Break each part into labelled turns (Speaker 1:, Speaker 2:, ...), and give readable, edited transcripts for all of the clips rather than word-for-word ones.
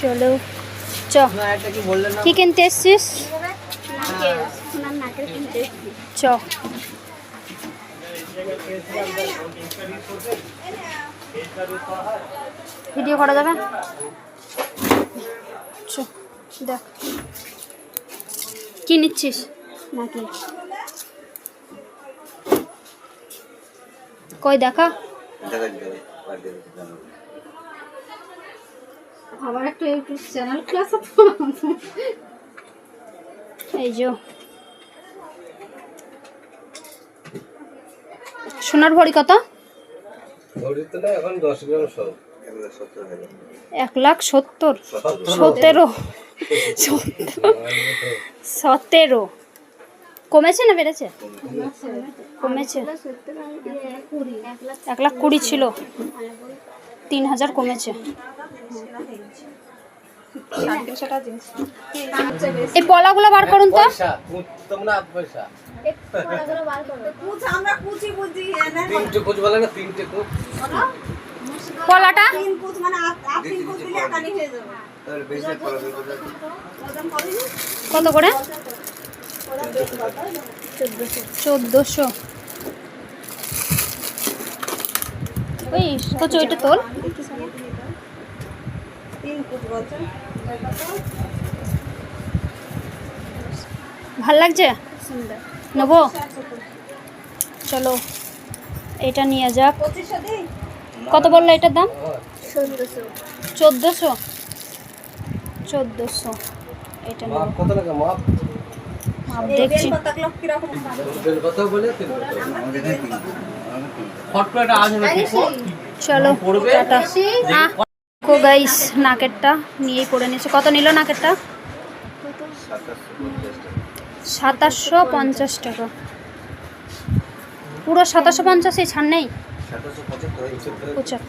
Speaker 1: চলো চ কি কিনতে এসছিস? চ ভিডিও করা যাবে? চ দেখ কি নিচ্ছিস নাকি কই দেখা আমার একটা ইউটিউব চ্যানেল ক্লাস আছে এই যে সোনার ভরি কত?
Speaker 2: ভরি তো না এখন 10 গ্রাম সব
Speaker 1: 1,70,000 17 কমেছে না বেড়েছে? কমেছে 1,20,000 ছিল 3,000 কমেছে। এই পলাগুলো বার করুন তো।
Speaker 2: তোমরা পয়সা আমরা কুচি বুঝি না তিনটে কুচ বলে না তিনটে কুচ
Speaker 1: পলাটা
Speaker 2: তিন কুচ মানে আট তিন কুচ দিলে একানি হয়ে যাবে তাহলে বেশি পলা
Speaker 1: কত করে? 1400 ওই কত ওইটা তোল
Speaker 2: তিন কুচ বলছে
Speaker 1: ভাল লাগছে নেবো চলো এটা নিয়ে যাক। কত বললো এটার দাম? 1400 এটা নেব।
Speaker 2: কত টাকা মাপ
Speaker 1: দেখছি চলো টাটা। কো গাইস নাকেরটা নিয়েই পড়ে নিয়েছে। কত নিল নাকেরটা? 2750 টাকা। পুরো 2750 এই ছাড় নেই? 75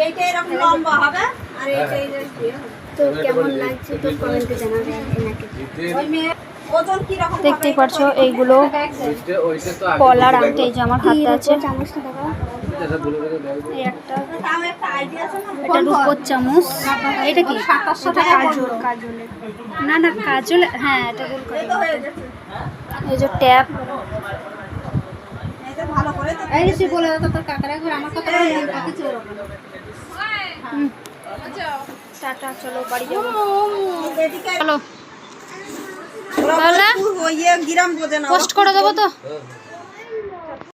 Speaker 2: এইটা এরকম লম্বা হবে আর এইটা
Speaker 1: তো কেমন লাগছে তো কমেন্টে জানাবে।
Speaker 2: ওজন কি রকম
Speaker 1: দেখতেই পারছো এইগুলো পলার আংটি এই যে আমার হাতে আছে। এই একটা এটা রূপোর চামচ। এটা কি? এটা কাজল না না কাজল হ্যাঁ এটা গোল করে। এই যে ট্যাপ
Speaker 2: ভালো করে তো
Speaker 1: এই যে বলে দাও তোর কাকারা ঘর আমার কথা কিছু টাটা চলো বাড়ি যাবো। চলো
Speaker 2: ওই গ্রাম বোঝে না
Speaker 1: পোস্ট করে দেবো তো।